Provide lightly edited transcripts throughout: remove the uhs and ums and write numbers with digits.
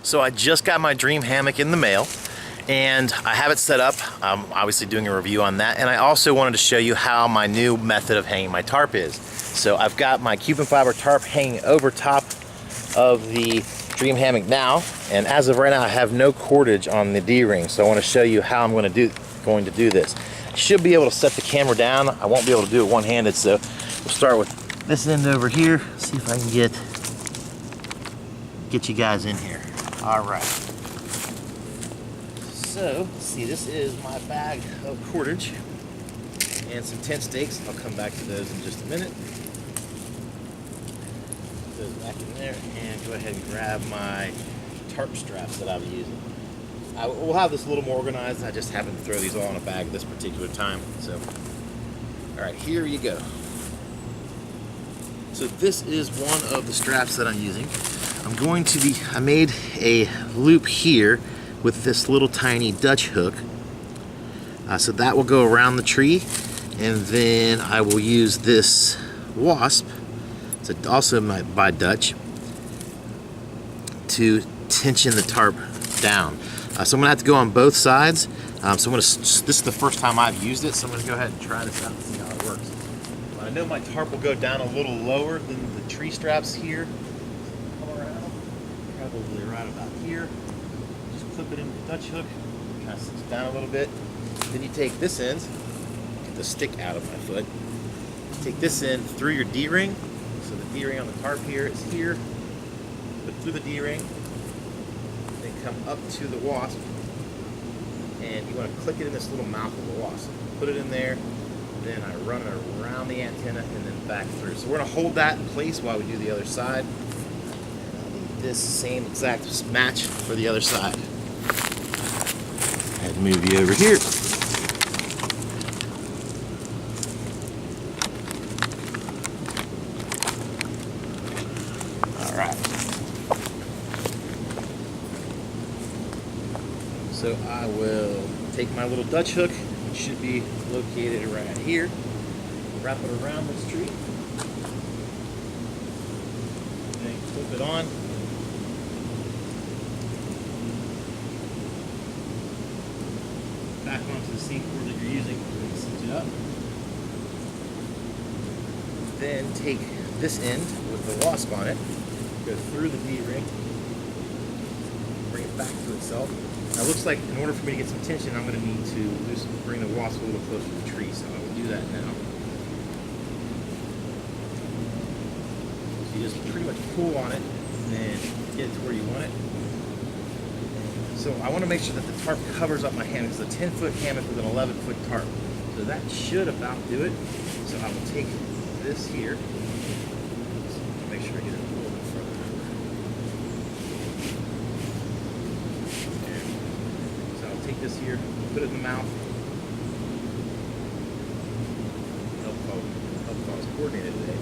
So I just got my dream hammock in the mail and I have it set up. I'm obviously doing a review on that, and I also wanted to show you how my new method of hanging my tarp is. So I've got my carbon fiber tarp hanging over top of the dream hammock now, and as of right now I have no cordage on the D-ring, so I want to show you how I'm going to do this. I should be able to set the camera down. I won't be able to do it one-handed, so we'll start with this end over here, see if I can get you guys in here. All right. So, see, this is my bag of cordage and some tent stakes. I'll come back to those in just a minute. Put those back in there and go ahead and grab my tarp straps that I'll be using. We'll have this a little more organized. I just happen to throw these all in a bag at this particular time. So, all right, here you go. So this is one of the straps that I'm using. I made a loop here with this little tiny Dutch hook. So that will go around the tree, and then I will use this Wasp, it's also by Dutch, to tension the tarp down. So I'm gonna have to go on both sides. This is the first time I've used it, so I'm gonna go ahead and try this out and see how it works. I know my tarp will go down a little lower than the tree straps here. Probably right about here. Just clip it into the Dutch hook, kind of sits down a little bit. Then you take this end, get the stick out of my foot. Take this end through your D-ring. So the D-ring on the tarp here is here. Put through the D-ring, then come up to the Wasp, and you want to click it in this little mouth of the Wasp. Put it in there, then I run it around the antenna and then back through. So we're going to hold that in place while we do the other side. This same exact match for the other side. I had to move you over here. All right. So I will take my little Dutch hook, which should be located right here, wrap it around this tree, then clip it on. Back onto the seam cord that you're using, and cinch it up. Then take this end with the Wasp on it, go through the D-ring, bring it back to itself. Now it looks like in order for me to get some tension, I'm going to need to bring the Wasp a little closer to the tree, so I will do that now. So you just pretty much pull on it, and then get it to where you want it. So I want to make sure that the tarp covers up my hammock. It's a 10-foot hammock with an 11-foot tarp. So that should about do it. So I will take this here. Make sure I get it a little bit further over. So I'll take this here, put it in the mouth. Help I was coordinated today.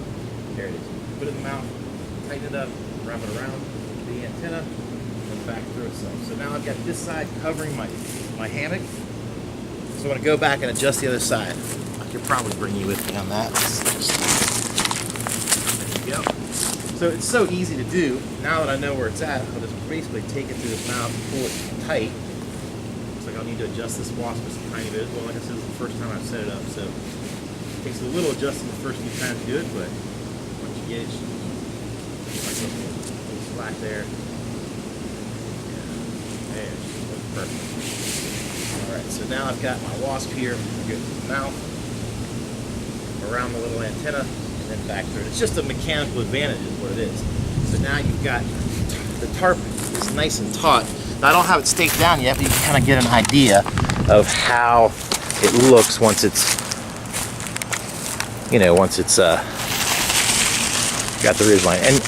There it is. Put it in the mouth, tighten it up, wrap it around the antenna, and back through itself. So now I've got this side covering my hammock. So I'm going to go back and adjust the other side. I could probably bring you with me on that. There you go. So it's so easy to do. Now that I know where it's at, I'll just basically take it through this mouth and pull it tight. Looks like I'll need to adjust this Wasp just a tiny bit. Well, like I said, this is the first time I've set it up, so it takes a little adjusting the first few times to do it, but once you get it, like a little slack there. There, looks perfect. Alright, so now I've got my Wasp here. Go to the mouth, around the little antenna, and then back through it. It's just a mechanical advantage is what it is. So now you've got, the tarp is nice and taut. Now I don't have it staked down yet, but you can kind of get an idea of how it looks once it's, got the ridgeline. And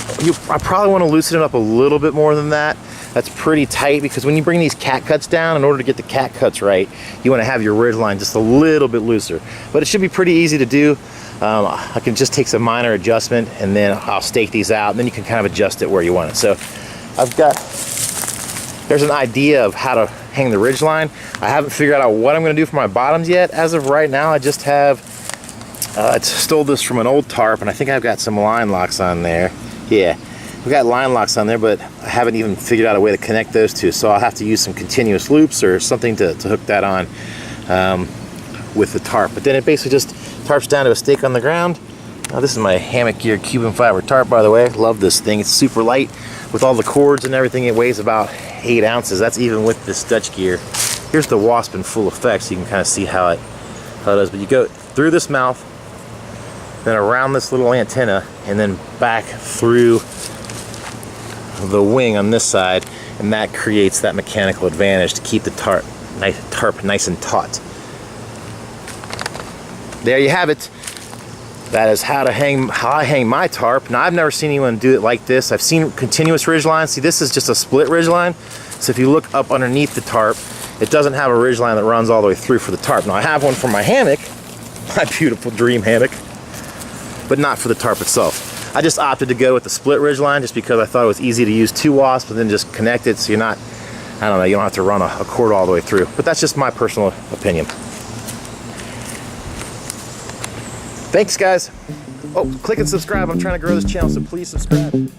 I probably want to loosen it up a little bit more than that. That's pretty tight, because when you bring these cat cuts down, in order to get the cat cuts right, you want to have your ridgeline just a little bit looser. But it should be pretty easy to do. I can just take some minor adjustment, and then I'll stake these out, and then you can kind of adjust it where you want it. So there's an idea of how to hang the Ridgeline. I haven't figured out what I'm going to do for my bottoms yet. As of right now, I just have, I stole this from an old tarp, and I think I've got some line locks on there. Yeah, we've got line locks on there, but I haven't even figured out a way to connect those two. So I'll have to use some continuous loops or something to hook that on with the tarp. But then it basically just tarps down to a stake on the ground. This is my hammock gear Cuban fiber tarp, by the way. Love this thing. It's super light with all the cords and everything. It weighs about 8 ounces. That's even with this Dutch gear. Here's the Wasp in full effect, so you can kind of see how it does. But you go through this mouth, then around this little antenna, and then back through the wing on this side, and that creates that mechanical advantage to keep the tarp nice and taut. There you have it. That is how I hang my tarp. Now, I've never seen anyone do it like this. I've seen continuous ridgeline. See, this is just a split ridgeline. So if you look up underneath the tarp, it doesn't have a ridgeline that runs all the way through for the tarp. Now, I have one for my hammock, my beautiful dream hammock, but not for the tarp itself. I just opted to go with the split ridgeline just because I thought it was easy to use 2 Wasps and then just connect it, so you're not, I don't know, you don't have to run a cord all the way through. But that's just my personal opinion. Thanks, guys. Oh, click and subscribe. I'm trying to grow this channel, so please subscribe.